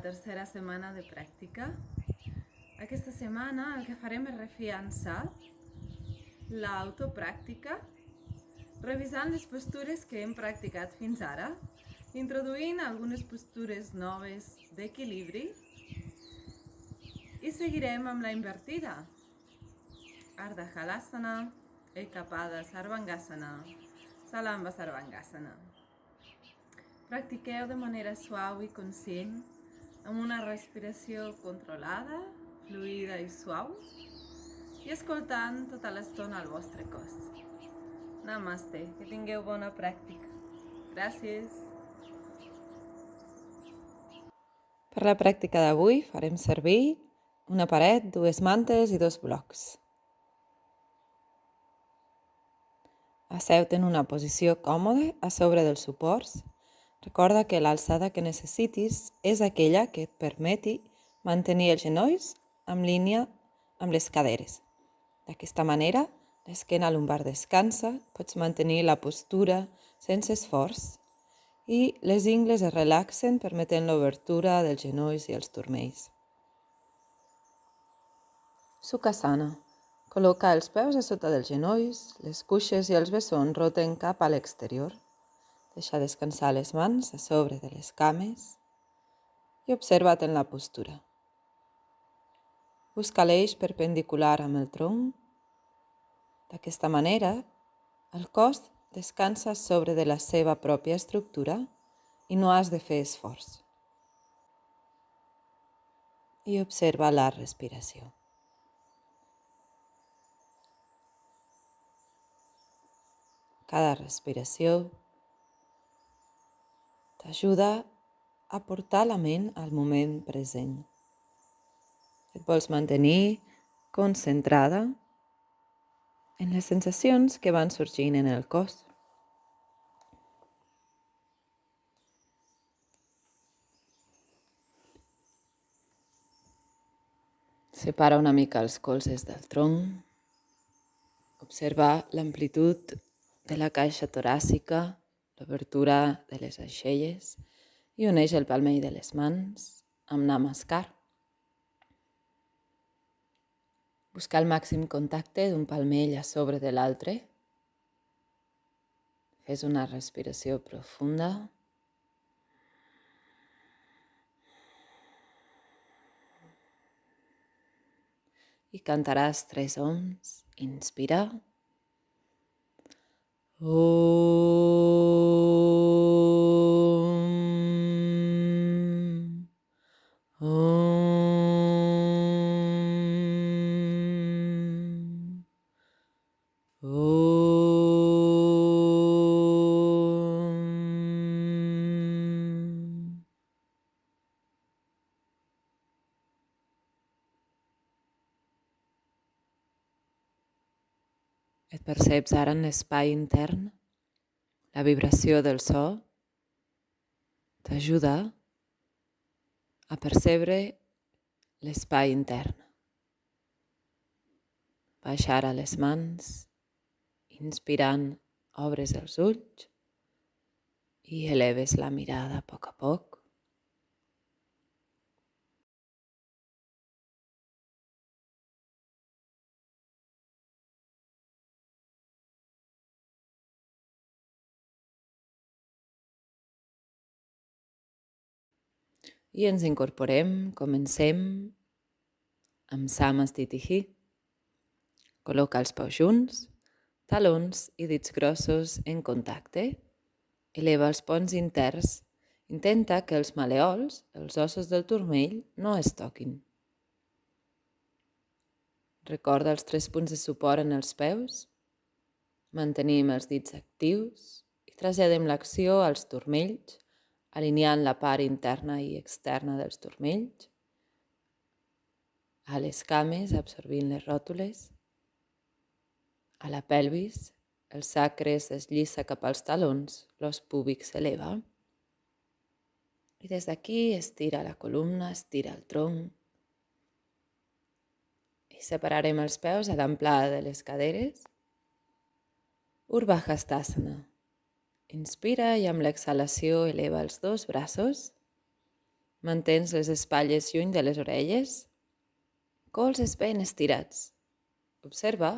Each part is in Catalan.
tercera setmana de pràctica. Aquesta setmana el que farem és refiançar l'autopràctica, revisant les postures que hem practicat fins ara, introduint algunes postures noves d'equilibri i seguirem amb la invertida. Ardha Halasana, Ekapada Sarvangasana, Salamba Sarvangasana. Practiqueu de manera suau i conscient, amb una respiració controlada, fluida i suau, i escoltant tota l'estona el vostre cos. Namaste, que tingueu bona pràctica. Gràcies. Per la pràctica d'avui farem servir una paret, dues mantes i dos blocs. Asseu-te en una posició còmoda a sobre dels suports. Recorda que l'alçada que necessitis és aquella que et permeti mantenir els genolls en línia amb les caderes. D'aquesta manera, l'esquena lumbar descansa, pots mantenir la postura sense esforç i les ingles es relaxen permetent l'obertura dels genolls i els turmells. Sukhasana. Col·loca els peus a sota dels genolls, les cuixes i els bessons roten cap a l'exterior. Deixa descansar les mans a sobre de les cames i observa't en la postura. Busca l'eix perpendicular amb el tronc. D'aquesta manera, el cos descansa sobre de la seva pròpia estructura i no has de fer esforç. I observa la respiració. Cada respiració t'ajuda a portar la ment al moment present. Et vols mantenir concentrada en les sensacions que van sorgint en el cos. Separa una mica els colzes del tronc. Observa l'amplitud de la caixa toràcica, l'obertura de les aixelles i uneix el palmell de les mans amb Namaskar. Busca el màxim contacte d'un palmell a sobre de l'altre. Fes una respiració profunda. I cantaràs 3 oms. Inspira. Om. Om. Om. Et perceps ara en l'espai intern? La vibració del so t'ajuda a percebre l'espai intern. Baixa ara les mans, inspirant, obres els ulls i eleves la mirada a poc a poc. I ens incorporem, comencem amb Samastitihi. Col·loca els peus junts, talons i dits grossos en contacte. Eleva els ponts interns. Intenta que els maleols, els ossos del turmell, no es toquin. Recorda els 3 punts de suport en els peus. Mantenim els dits actius i traslladem l'acció als turmells, alineant la part interna i externa dels turmells, a les cames, absorbint les ròtules, a la pelvis, el sacre es deslliça cap als talons, l'os púbic s'eleva. I des d'aquí estira la columna, estira el tronc. I separarem els peus a l'amplada de les caderes. Urdhva-hastasana. Inspira i amb l'exhalació eleva els 2 braços Mantens les espatlles lluny de les orelles. Colzes ben estirats. Observa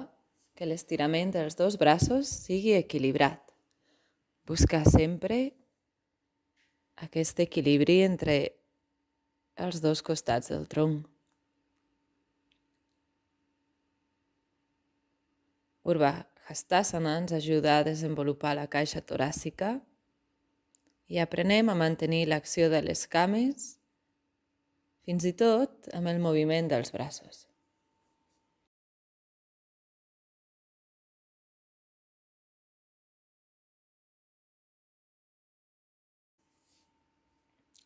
que l'estirament dels dos braços sigui equilibrat. Busca sempre aquest equilibri entre els dos costats del tronc. Urdhva Hastasana ens ajuda a desenvolupar la caixa toràcica i aprenem a mantenir l'acció de les cames, fins i tot amb el moviment dels braços.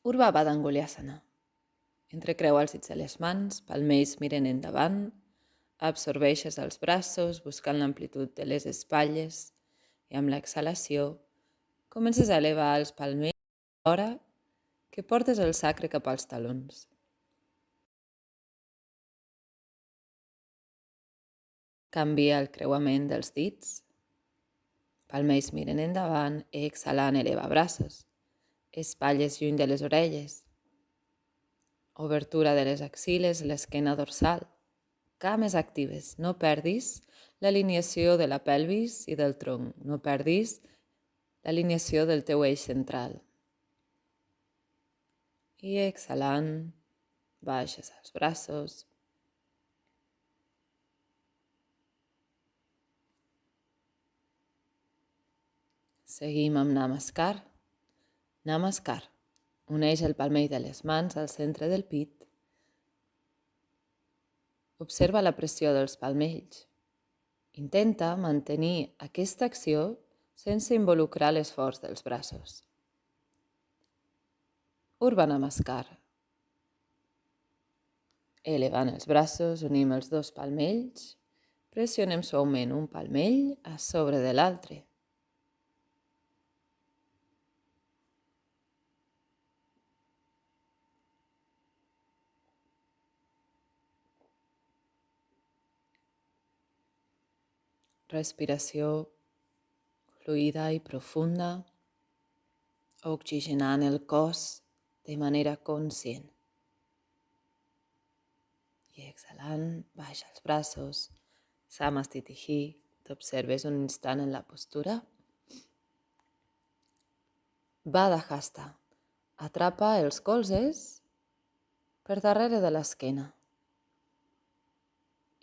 Urdhva Padangulyasana. Entrecreua els dits de les mans, palmells miren endavant, absorbeixes els braços buscant l'amplitud de les espatlles i amb l'exhalació comences a elevar els palmells alhora que portes el sacre cap als talons. Canvia el creuament dels dits, palmells miren endavant i exhalant eleva braços, espatlles lluny de les orelles, obertura de les axiles, l'esquena dorsal, cames actives, no perdis l'alineació de la pelvis i del tronc, no perdis l'alineació del teu eix central. I exhalant, baixes els braços. Seguim amb Namaskar. Namaskar. Uneix el palmell de les mans al centre del pit. Observa la pressió dels palmells. Intenta mantenir aquesta acció sense involucrar l'esforç dels braços. Urdhva Namaskar. Elevant els braços, unim els dos palmells, pressionem suaument un palmell a sobre de l'altre. Respiració fluida i profunda, oxigenant el cos de manera conscient. I exhalant, baixa els braços, Samastitihi, t'observes un instant en la postura. Baddhasta, atrapa els colzes per darrere de l'esquena.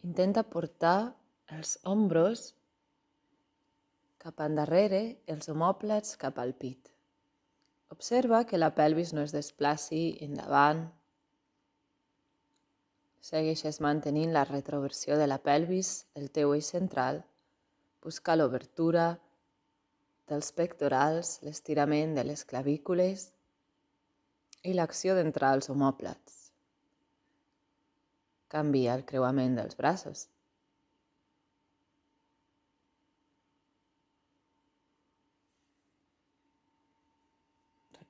Intenta portar els ombros cap endarrere, els omòplats cap al pit. Observa que la pelvis no es desplaci endavant. Segueixes mantenint la retroversió de la pelvis, el teu eix central. Busca l'obertura dels pectorals, l'estirament de les clavícules i l'acció d'entrar als omòplats. Canvia el creuament dels braços.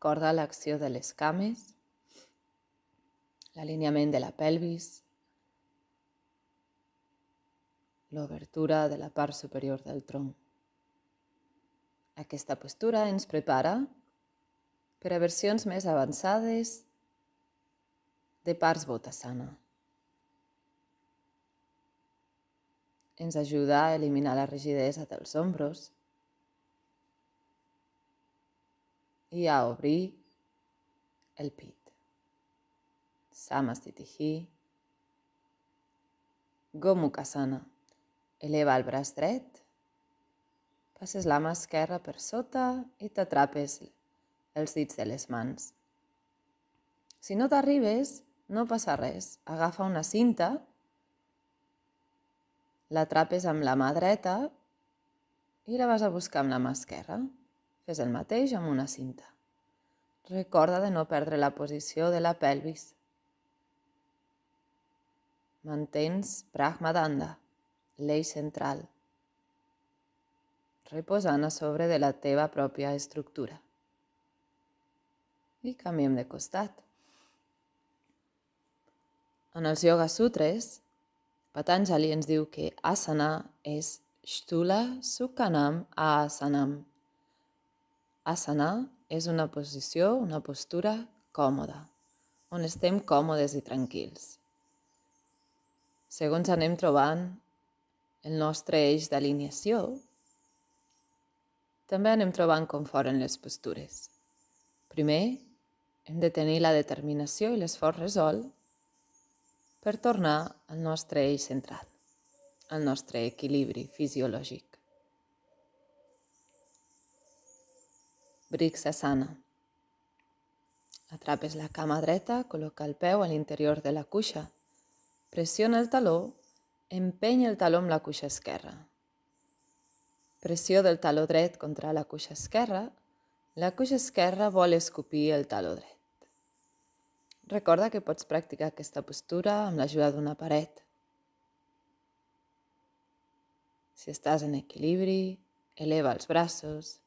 Recorda l'acció de les cames, l'alineament de la pelvis, l'obertura de la part superior del tronc. Aquesta postura ens prepara per a versions més avançades de Parsvottasana. Ens ajuda a eliminar la rigidesa dels ombros i a obrir el pit. Samastitihi. Gomukhasana. Eleva el braç dret, passes la mà esquerra per sota i t'atrapes els dits de les mans. Si no t'arribes, no passa res. Agafa una cinta, l'atrapes amb la mà dreta i la vas a buscar amb la mà esquerra. Fes el mateix amb una cinta. Recorda de no perdre la posició de la pelvis. Mantens Brahmadanda, l'eix central, reposant a sobre de la teva pròpia estructura. I canviem de costat. En els Yoga Sutres, Patanjali ens diu que asana és Sthula Sukhanam Asanam. Asana és una posició, una postura còmoda, on estem còmodes i tranquils. Segons anem trobant el nostre eix d'alineació, també anem trobant confort en les postures. Primer, hem de tenir la determinació i l'esforç resolt per tornar al nostre eix central, al nostre equilibri fisiològic. Vriksasana. Atrapes la cama dreta, col·loca el peu a l'interior de la cuixa, pressiona el taló, empeny el taló amb la cuixa esquerra. Pressió del taló dret contra la cuixa esquerra vol escopir el taló dret. Recorda que pots practicar aquesta postura amb l'ajuda d'una paret. Si estàs en equilibri, eleva els braços,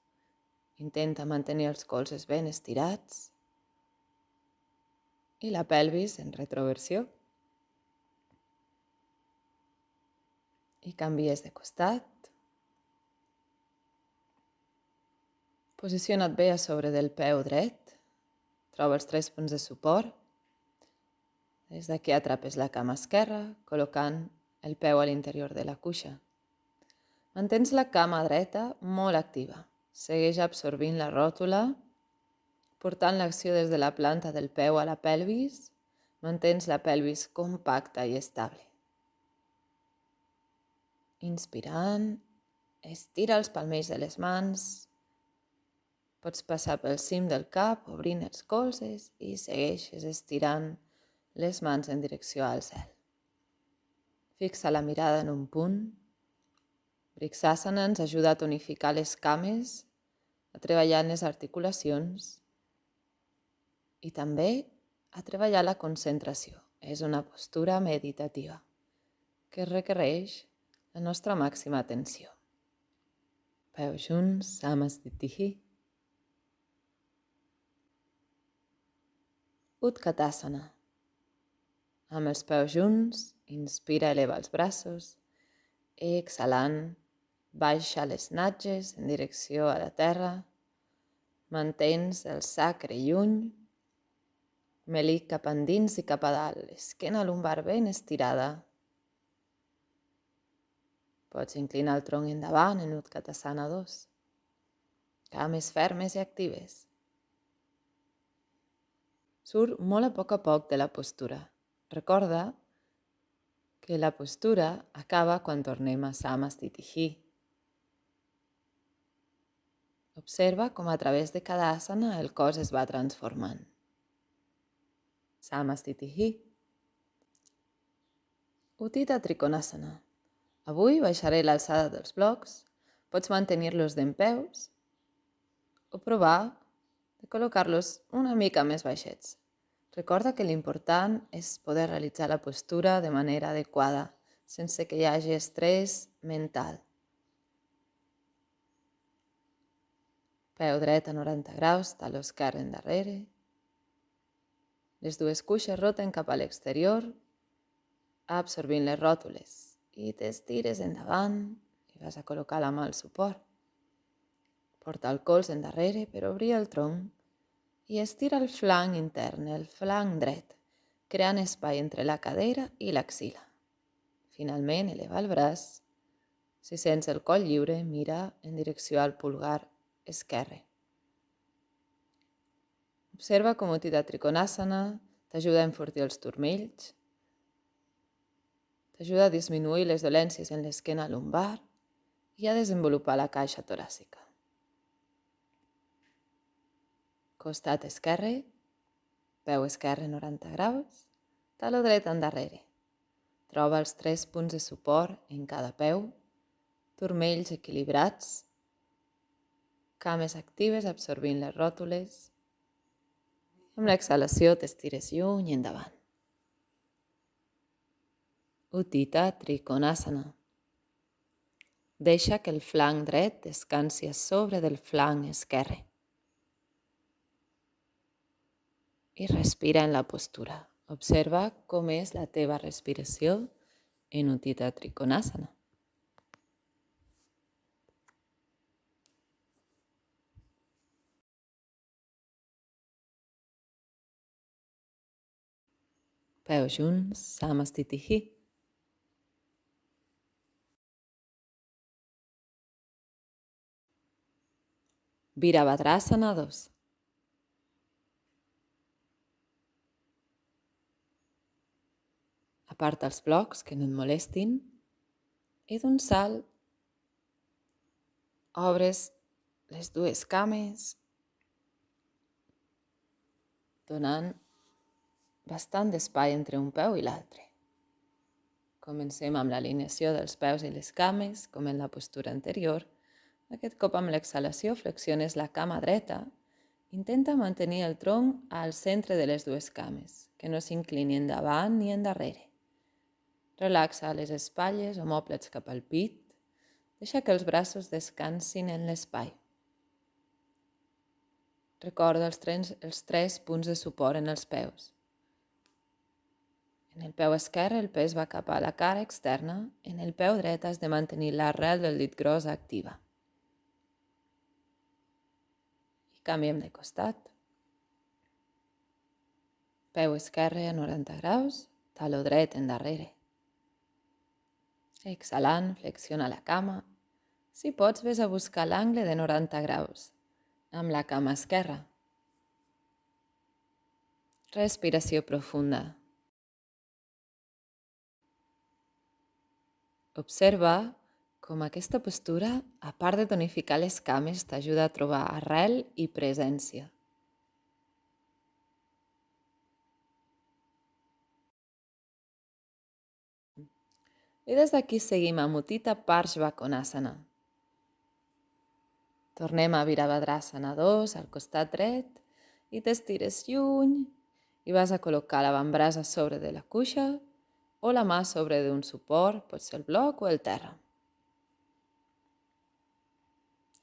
intenta mantenir els colzes ben estirats i la pelvis en retroversió. I canvies de costat. Posiciona't bé a sobre del peu dret. Troba els 3 punts de suport. Des d'aquí atrapes la cama esquerra, col·locant el peu a l'interior de la cuixa. Mantens la cama dreta molt activa. Segueix absorbint la ròtula, portant l'acció des de la planta del peu a la pelvis. Mantens la pelvis compacta i estable. Inspirant, estira els palmells de les mans. Pots passar pel cim del cap, obrint els colzes i segueixes estirant les mans en direcció al cel. Fixa la mirada en un punt. Vriksasana ens ajuda a tonificar les cames, a treballar en les articulacions i també a treballar la concentració. És una postura meditativa que requereix la nostra màxima atenció. Peus junts, Samastitihi. Utkatasana. Amb els peus junts, inspira, eleva els braços. Exhalant, baixa les natges en direcció a la terra. Mantens el sacre lluny. Melic cap endins i cap a dalt. Esquena lumbar ben estirada. Pots inclinar el tronc endavant en Utkatasana 2. Cames fermes i actives. Surt molt a poc de la postura. Recorda que la postura acaba quan tornem a Samastitihi. Observa com a través de cada asana el cos es va transformant. Samastitihi. Utthita Trikonasana. Avui baixaré l'alçada dels blocs. Pots mantenir-los dempeus o provar de col·locar-los una mica més baixets. Recorda que l'important és poder realitzar la postura de manera adequada, sense que hi hagi estrès mental. Peu dret a 90 graus, taló esquerre endarrere. Les dues cuixes roten cap a l'exterior, absorbint les ròtules. I t'estires endavant i vas a col·locar la mà al suport. Porta el colze endarrere per obrir el tronc i estira el flanc intern, el flanc dret, creant espai entre la cadera i l'axil·la. Finalment, eleva el braç. Si sents el coll lliure, mira en direcció al pulgar esquerre. Observa com Utthita Trikonasana t'ajuda a enfortir els turmells, t'ajuda a disminuir les dolències en l'esquena lumbar i a desenvolupar la caixa toràcica. Costat esquerre, peu esquerre 90 graus, taló dret endarrere. Troba els 3 punts de suport en cada peu, turmells equilibrats, cames actives absorbint les ròtules. Amb l'exhalació t'estires lluny i endavant. Utthita Trikonasana. Deixa que el flanc dret descansi a sobre del flanc esquerre. I respira en la postura. Observa com és la teva respiració en Utthita Trikonasana. peus junts, Samastitihi. Virabhadrasana 2. Aparta els blocs que no et molestin i d'un salt obres les dues cames, donant bastant d'espai entre un peu i l'altre. Comencem amb l'alineació dels peus i les cames, com en la postura anterior. Aquest cop amb l'exhalació flexiones la cama dreta. Intenta mantenir el tronc al centre de les dues cames, que no s'inclini endavant ni endarrere. Relaxa les espatlles, omòplats cap al pit. Deixa que els braços descansin en l'espai. Recorda els tres punts de suport en els peus. En el peu esquerre el pes va cap a la cara externa, en el peu dret has de mantenir l'arrel del dit gros activa. I canviem de costat. Peu esquerre a 90 graus, taló dret endarrere. Exhalant, flexiona la cama. Si pots, ves a buscar l'angle de 90 graus, amb la cama esquerra. Respiració profunda. Observa com aquesta postura, a part de tonificar les cames, t'ajuda a trobar arrel i presència. I des d'aquí seguim amb Utthita Parshvakonasana. Tornem a Virabhadrasana 2 al costat dret i t'estires lluny i vas a col·locar l'avantbraç a sobre de la cuixa o la mà sobre d'un suport, pot ser el bloc o el terra.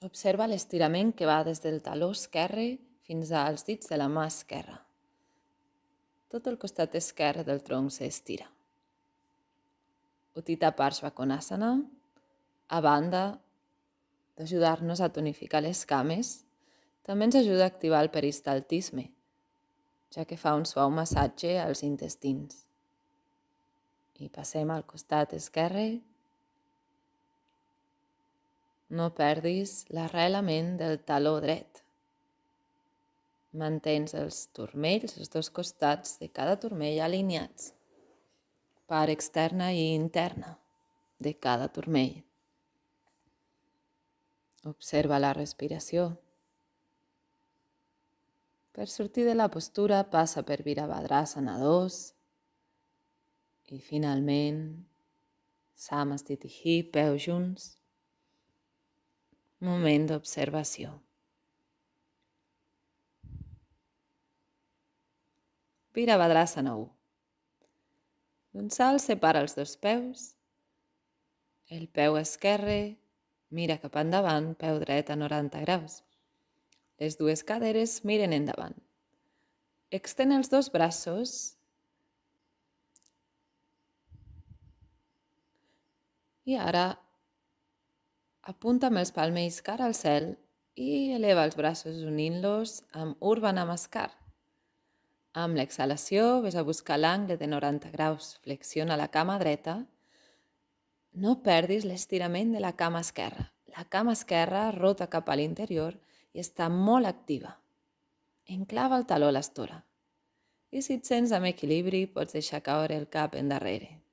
Observa l'estirament que va des del taló esquerre fins als dits de la mà esquerra. Tot el costat esquerre del tronc s'estira. Utthita Parshvakonasana, a banda d'ajudar-nos a tonificar les cames, també ens ajuda a activar el peristaltisme, ja que fa un suau massatge als intestins. I passem al costat esquerre. No perdis l'arrelament del taló dret. Mantens els turmells, els dos costats de cada turmell alineats. Part externa i interna de cada turmell. Observa la respiració. Per sortir de la postura passa per Virabhadrasana 2 i finalment Samastitihi, peus junts. Moment d'observació. Virabhadrasana 1. D'un salt separa els dos peus. El peu esquerre mira cap endavant, peu dret a 90 graus. Les dues caderes miren endavant. Extén els dos braços i ara apunta amb els palmells cara al cel i eleva els braços unint-los amb Urdhva Namaskar. Amb l'exhalació ves a buscar l'angle de 90 graus. Flexiona la cama dreta. No perdis l'estirament de la cama esquerra. La cama esquerra rota cap a l'interior i està molt activa. Enclava el taló a l'estora. I si et sents amb equilibri, pots deixar caure el cap endarrere.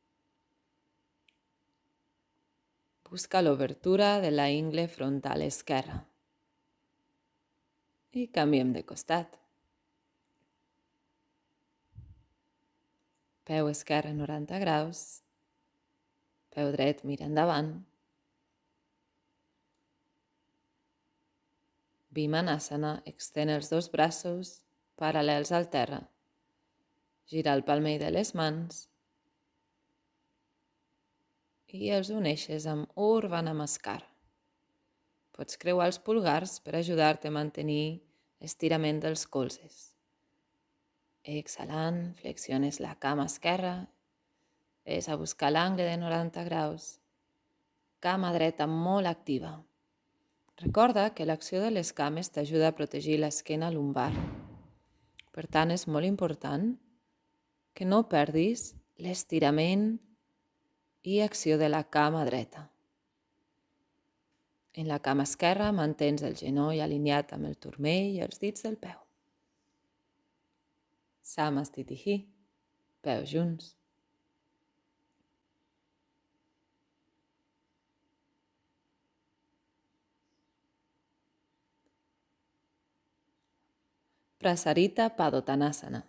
Busca l'obertura de la ingle frontal esquerra. I canviem de costat. Peu esquerre 90 graus. Peu dret mira endavant. Vimanasana, extén els dos braços paral·lels al terra. Gira el palmell de les mans i els uneixes amb Urdhva Namaskar. Pots creuar els pulgars per ajudar-te a mantenir l'estirament dels colzes. Exhalant, flexiones la cama esquerra. Ves a buscar l'angle de 90 graus. Cama dreta molt activa. Recorda que l'acció de les cames t'ajuda a protegir l'esquena lumbar. Per tant, és molt important que no perdis l'estirament i acció de la cama dreta. En la cama esquerra mantens el genoll alineat amb el turmell i els dits del peu. Samastitihi, peus junts. Prasarita Padottanasana.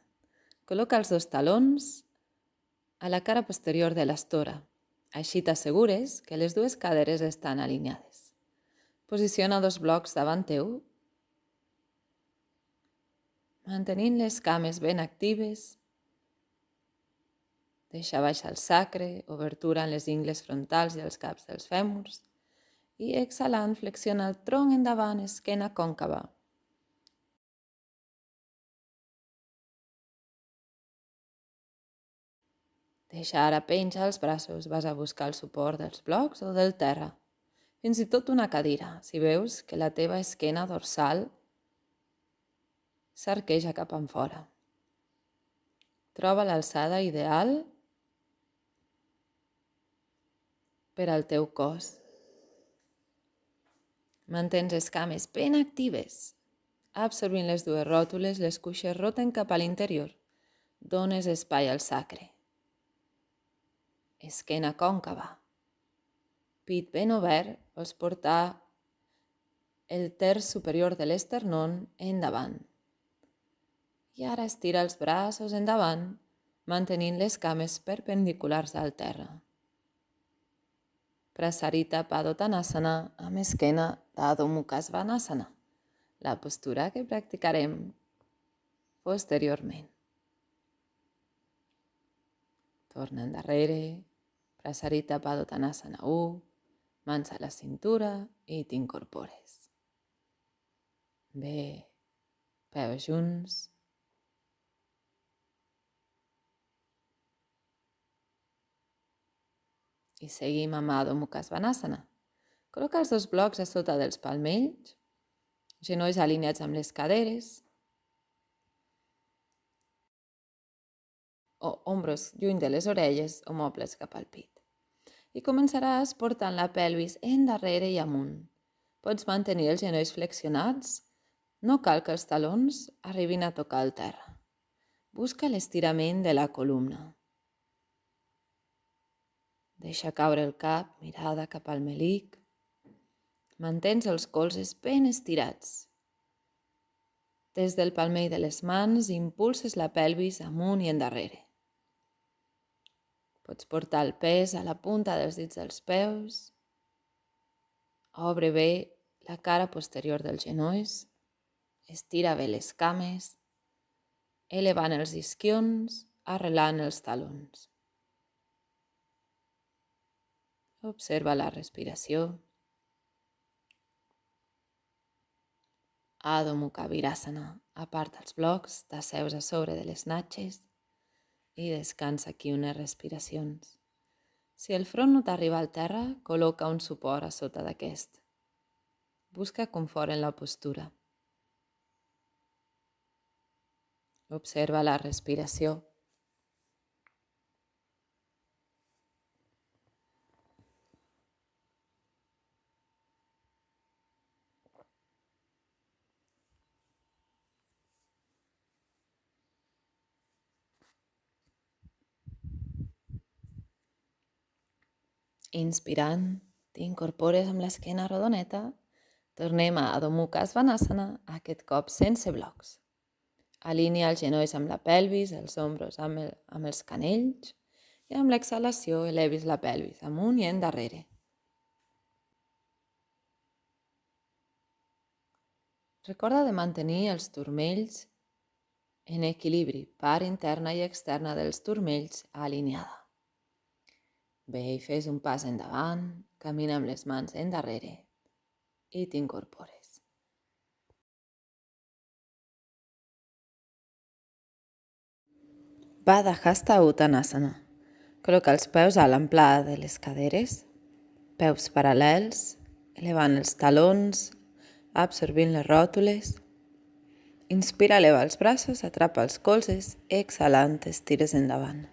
Col·loca els dos talons a la cara posterior de l'estora. Així t'assegures que les dues caderes estan alineades. Posiciona dos blocs davant teu, mantenint les cames ben actives. Deixa baixar el sacre, obertura en les ingles frontals i els caps dels fèmurs. I exhalant, flexiona el tronc endavant, esquena còncava. Deixa ara penjar els braços, vas a buscar el suport dels blocs o del terra. Fins i tot una cadira, si veus que la teva esquena dorsal s'arqueja cap enfora. Troba l'alçada ideal per al teu cos. Mantens les cames ben actives. Absorbint les dues ròtules, les cuixes roten cap a l'interior. Dones espai al sacre. Esquena còncava. Pit ben obert, vols portar el terç superior de l'esternón endavant. I ara estira els braços endavant, mantenint les cames perpendiculars al terra. Prasarita Padottanasana amb esquena d'Adho Mukha Svanasana, la postura que practicarem posteriorment. Torna endarrere, Prasarita Padottanasana 1, mans a la cintura i t'incorpores. Bé, peus junts. I seguim amb Adho Mukha Svanasana. Col·loca els dos blocs a sota dels palmells, genolls alineats amb les caderes, o ombros lluny de les orelles o mobles cap al pit. I començaràs portant la pelvis endarrere i amunt. Pots mantenir els genolls flexionats, no cal que els talons arribin a tocar el terra. Busca l'estirament de la columna. Deixa caure el cap, mirada cap al melic. Mantens els colzes ben estirats. Des del palmell de les mans impulses la pelvis amunt i endarrere. Pots portar el pes a la punta dels dits dels peus. Obre bé la cara posterior dels genolls. Estira bé les cames, elevant els isquions, arrelant els talons. Observa la respiració. Adho Mukha Virasana. Aparta els blocs, t'asseus a sobre de les natxes i descansa aquí unes respiracions. Si el front no t'arriba al terra, col·loca un suport a sota d'aquest. Busca confort en la postura. Observa la respiració. Inspirant, t'incorpores amb l'esquena rodoneta. Tornem a Adho Mukha Svanasana, aquest cop sense blocs. Alinea els genolls amb la pelvis, els ombros amb els canells i amb l'exhalació elevis la pelvis amunt i endarrere. Recorda de mantenir els turmells en equilibri, part interna i externa dels turmells alineada. Bé, i fes un pas endavant, camina amb les mans endarrere i t'incorpores. Baddha Hasta Uttanasana. Col·loca els peus a l'amplada de les caderes, peus paral·lels, elevant els talons, absorbint les ròtules Inspira, eleva els braços, atrapa els colzes, exhalant, estires endavant.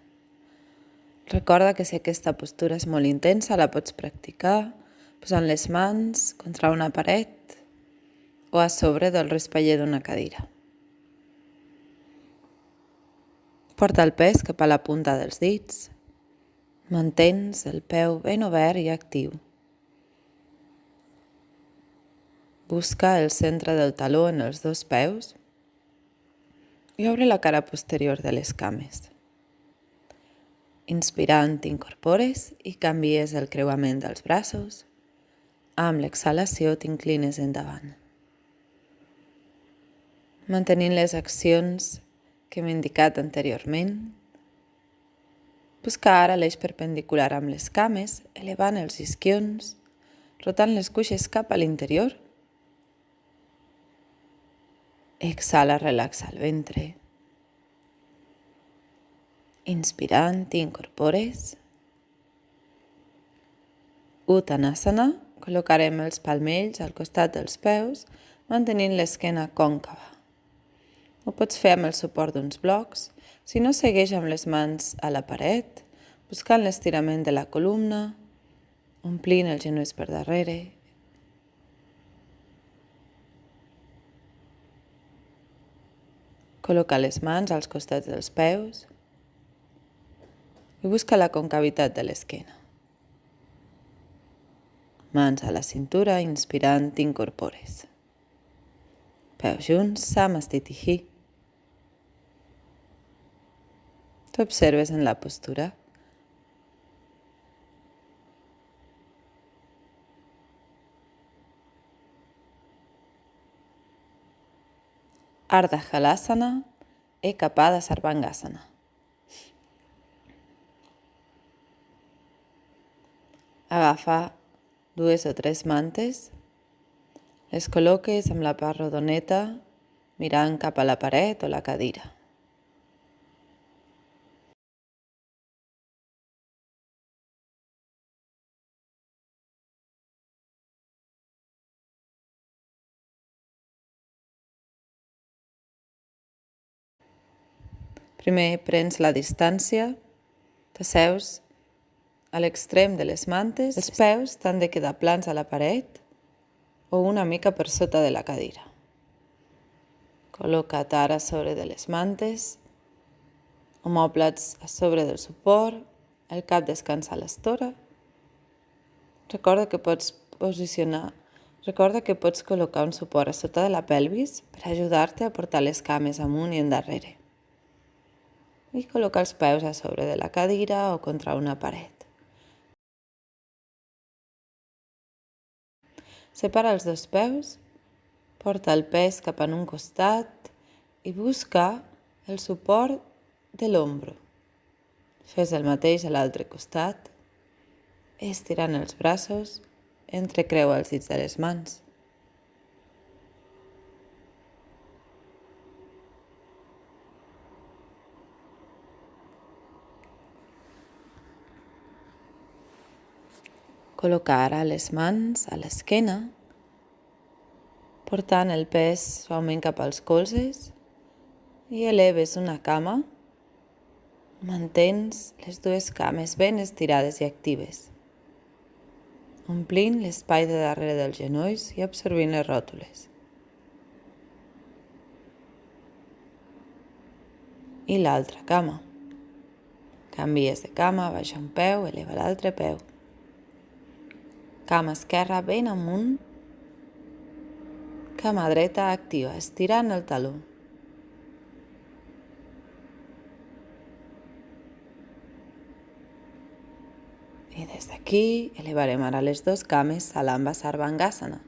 Recorda que si aquesta postura és molt intensa, la pots practicar posant les mans contra una paret o a sobre del respaller d'una cadira. Porta el pes cap a la punta dels dits. Mantens el peu ben obert i actiu. Busca el centre del taló en els dos peus i obre la cara posterior de les cames. Inspirant, t'incorpores i canvies el creuament dels braços. Amb l'exhalació t'inclines endavant. Mantenint les accions que hem indicat anteriorment, busca ara l'eix perpendicular amb les cames, elevant els isquions, rotant les cuixes cap a l'interior. Exhala, relaxa el ventre. Inspirant, t'incorpores. Uttanasana, col·locarem els palmells al costat dels peus, mantenint l'esquena còncava. Ho pots fer amb el suport d'uns blocs, si no segueix amb les mans a la paret, buscant l'estirament de la columna, omplint els genolls per darrere. Col·loca les mans als costats dels peus i busca la concavitat de l'esquena. Mans a la cintura, inspirant, t'incorpores. Peus junts, Samastitihi. T'observes en la postura. Ardha Halasana, Eka Pada Sarvangasana. Agafa 2 o 3 mantes, les col·loques amb la part rodoneta, mirant cap a la paret o la cadira. Primer prens la distància, t'asseus a l'extrem de les mantes, els peus t'han de quedar plans a la paret o una mica per sota de la cadira. Col·loca't ara a sobre de les mantes, omòplats a sobre del suport, el cap descansa a l'estora. Recorda que pots col·locar un suport a sota de la pelvis per ajudar-te a portar les cames amunt i endarrere. I col·loca els peus a sobre de la cadira o contra una paret. Separa els dos peus, porta el pes cap en un costat i busca el suport de l'ombro. Fes el mateix a l'altre costat, estirant els braços, entrecreua els dits de les mans. Col·loca ara les mans a l'esquena, portant el pes suaument cap als colzes i eleves una cama. Mantens les dues cames ben estirades i actives, omplint l'espai de darrere dels genolls i absorbint les ròtules. I l'altra cama. Canvies de cama, baixa un peu, eleva l'altre peu. Cama esquerra ben amunt, cama dreta activa, estirant el taló. I des d'aquí elevarem ara les dues cames, Salamba Sarvangasana.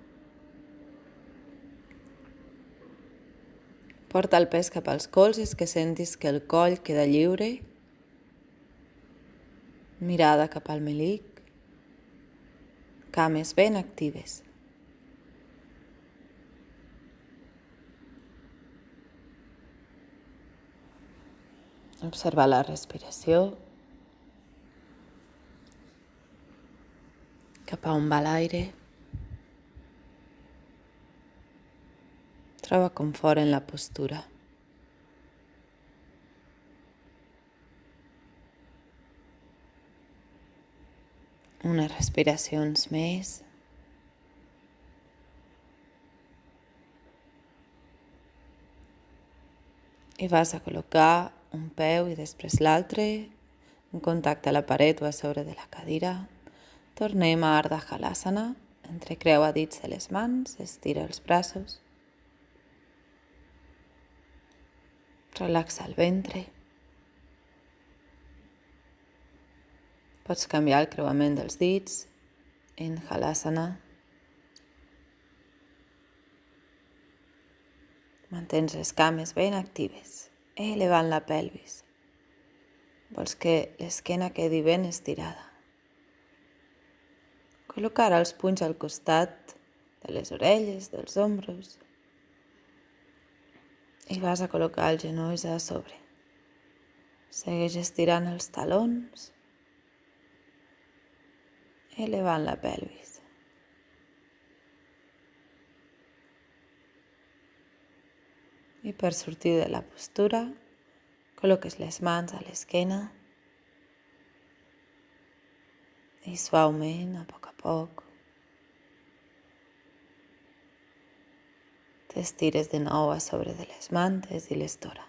Porta el pes cap als colzes, que sentis que el coll queda lliure. Mirada cap al melic. Cames ben actives. Observa la respiració. Cap a on va l'aire. Troba confort en la postura. Unes respiracions més. I vas a col·locar un peu i després l'altre en contacte a la paret o a sobre de la cadira. Tornem a Ardha Halasana. Entrecreua dits de les mans, estira els braços. Relaxa el ventre. Pots canviar el creuament dels dits en Halasana. Mantens les cames ben actives, elevant la pelvis. Vols que l'esquena quedi ben estirada. Col·loca ara els punys al costat de les orelles, dels ombros. I vas a col·locar els genolls a sobre. Segueix estirant els talons, elevant la pelvis. I per sortir de la postura, col·loques les mans a l'esquena i suaument, a poc, t'estires de nou a sobre de les mantes i l'estora.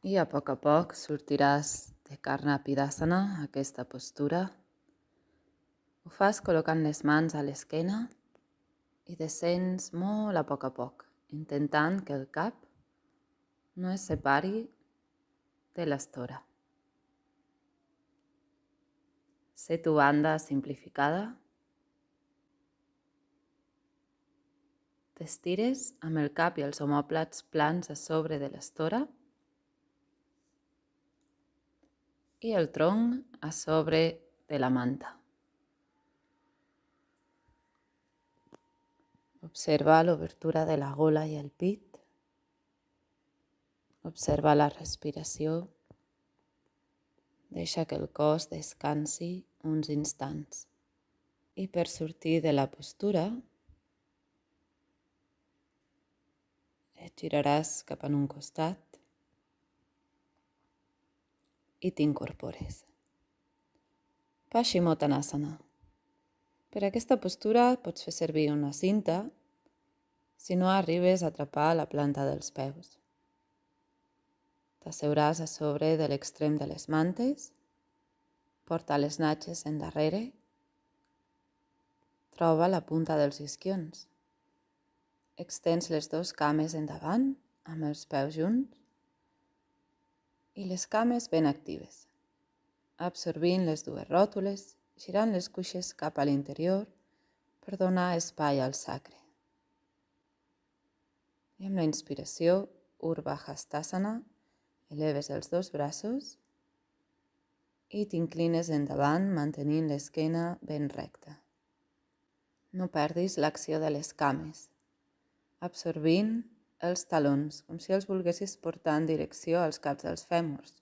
I a poc sortiràs de Karnapidasana, aquesta postura. Ho fas col·locant les mans a l'esquena i descens molt a poc, intentant que el cap no es separi de l'estora. Sé tu banda simplificada. T'estires amb el cap i els omòplats plans a sobre de l'estora i el tronc a sobre de la manta. Observa l'obertura de la gola i el pit. Observa la respiració. Deixa que el cos descansi uns instants. I per sortir de la postura, et giraràs cap en un costat i t'incorpores. Paschimottanasana. Per aquesta postura pots fer servir una cinta si no arribes a atrapar la planta dels peus. T'asseuràs a sobre de l'extrem de les mantes, porta les natges endarrere, troba la punta dels isquions. Extens les dues cames endavant amb els peus junts i les cames ben actives, absorbint les dues ròtules, girant les cuixes cap a l'interior per donar espai al sacre. I amb la inspiració, Urdhva Hastasana, eleves els dos braços i t'inclines endavant mantenint l'esquena ben recta. No perdis l'acció de les cames, absorbint els talons, com si els volguessis portar en direcció als caps dels fèmurs.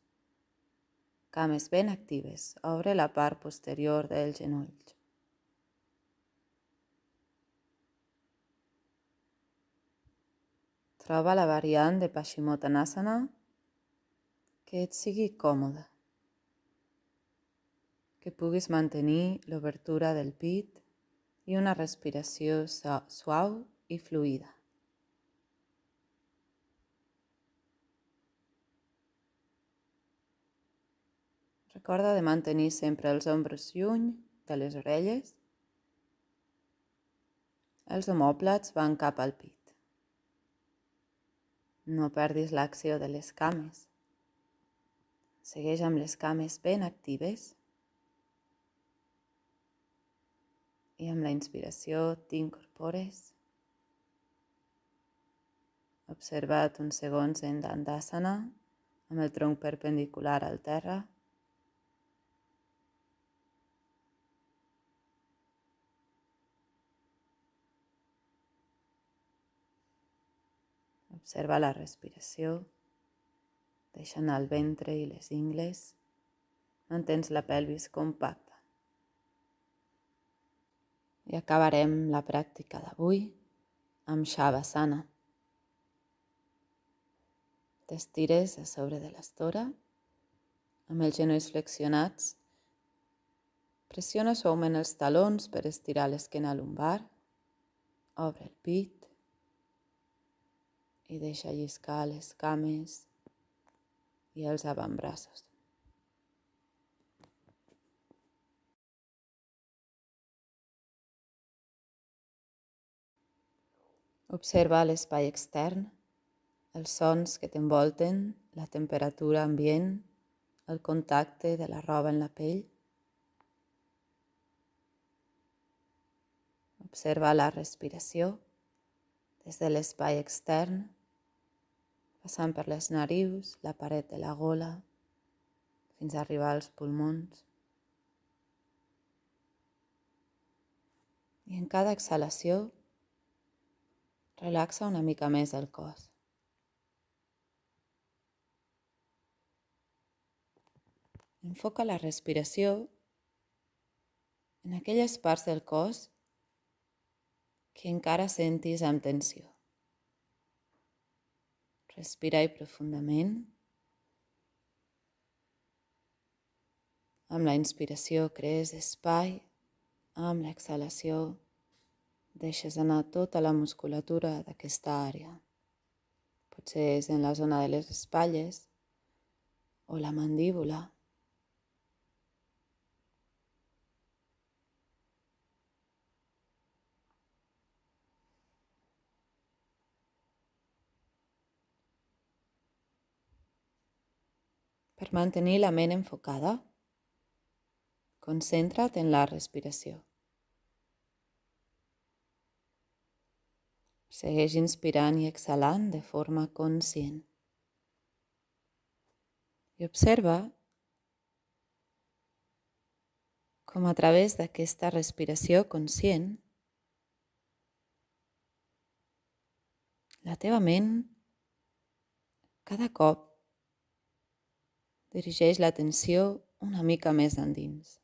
Cames ben actives, obre la part posterior dels genolls. Troba la variant de Paschimottanasana que et sigui còmoda, que puguis mantenir l'obertura del pit i una respiració suau i fluida. Recorda de mantenir sempre els ombres lluny de les orelles. Els omòplats van cap al pit. No perdis l'acció de les cames. Segueix amb les cames ben actives. I amb la inspiració t'incorpores. Observa't uns segons en Dandasana, amb el tronc perpendicular al terra. Observa la respiració. Deixa anar el ventre i les ingles. Mantens la pelvis compacta. I acabarem la pràctica d'avui amb Shavasana. T'estires a sobre de l'estora, amb els genolls flexionats. Pressiona suaument els talons per estirar l'esquena lumbar. Obre el pit i deixa lliscar les cames i els avantbraços. Observa l'espai extern, els sons que t'envolten, la temperatura ambient, el contacte de la roba en la pell. Observa la respiració des de l'espai extern, passant per les narius, la paret de la gola, fins a arribar als pulmons. I en cada exhalació, relaxa una mica més el cos. Enfoca la respiració en aquelles parts del cos que encara sentis amb tensió. Respira-hi profundament. Amb la inspiració crees espai, amb l'exhalació deixes anar tota la musculatura d'aquesta àrea. Potser és en la zona de les espatlles o la mandíbula. Per mantenir la ment enfocada, concentra't en la respiració. Segueix inspirant i exhalant de forma conscient. I observa com a través d'aquesta respiració conscient la teva ment cada cop dirigeix l'atenció una mica més endins.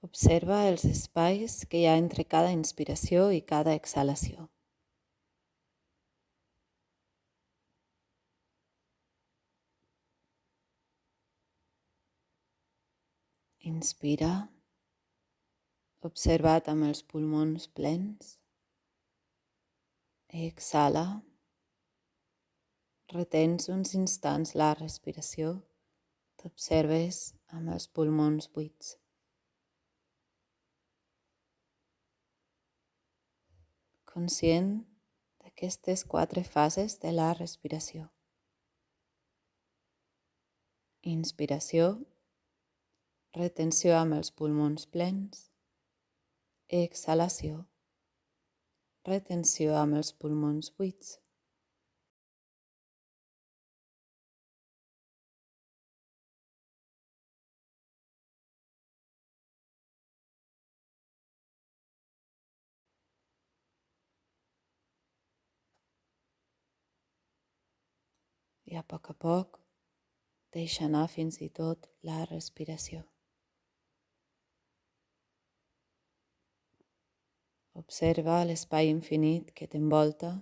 Observa els espais que hi ha entre cada inspiració i cada exhalació. Inspira, observa't amb els pulmons plens. Exhala, retens uns instants la respiració, t'observes amb els pulmons buits. Conscient d'aquestes 4 fases de la respiració. Inspiració, retenció amb els pulmons plens. Exhalació, retenció amb els pulmons buits. I a poc, deixa anar fins i tot la respiració. Observa l'espai infinit que t'envolta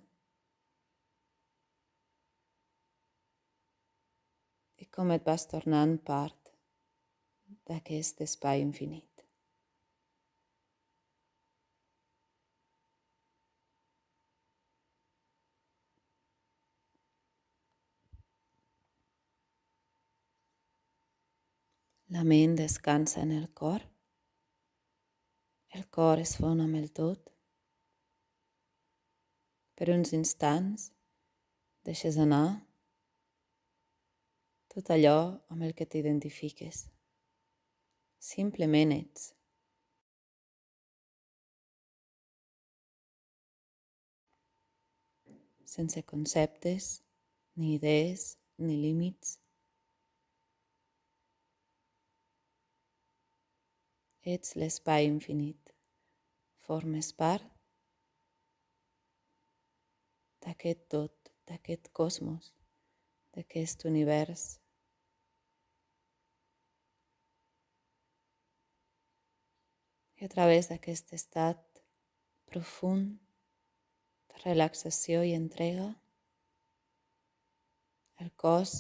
i com et vas tornant part d'aquest espai infinit. La ment descansa en el cor es fon amb el tot. Per uns instants deixes anar tot allò amb el que t'identifiques. Simplement ets. sense conceptes, ni idees, ni límits. Ets l'espai infinit. Formes part d'aquest tot, d'aquest cosmos, d'aquest univers. I a través d'aquest estat profund de relaxació i entrega, el cos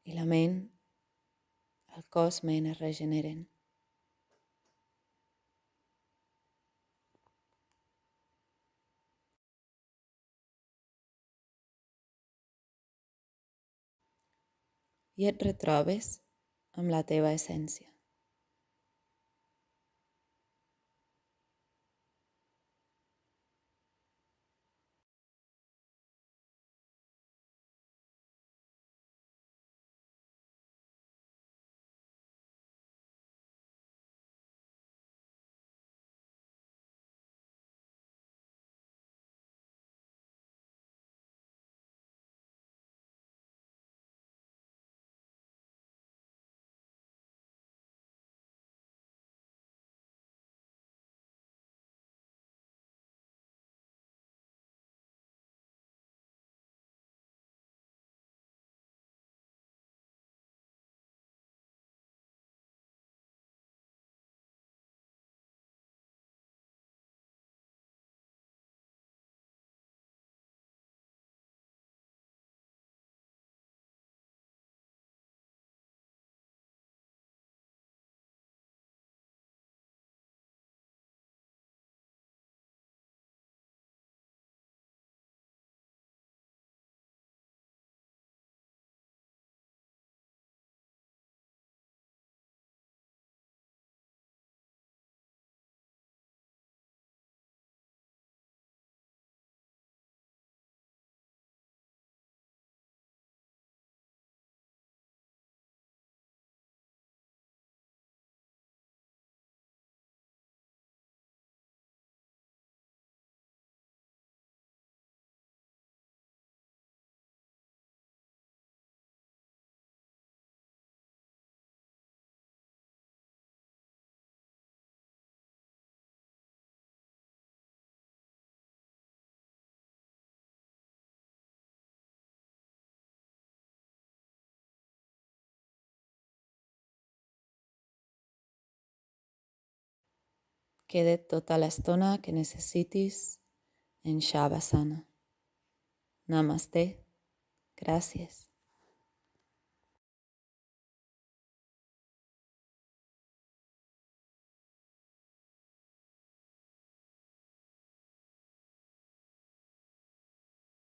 i la ment, el cos-ment es regeneren. I et retrobes amb la teva essència. Queda't tota l'estona que necessitis en Shavasana. Namaste. Gràcies.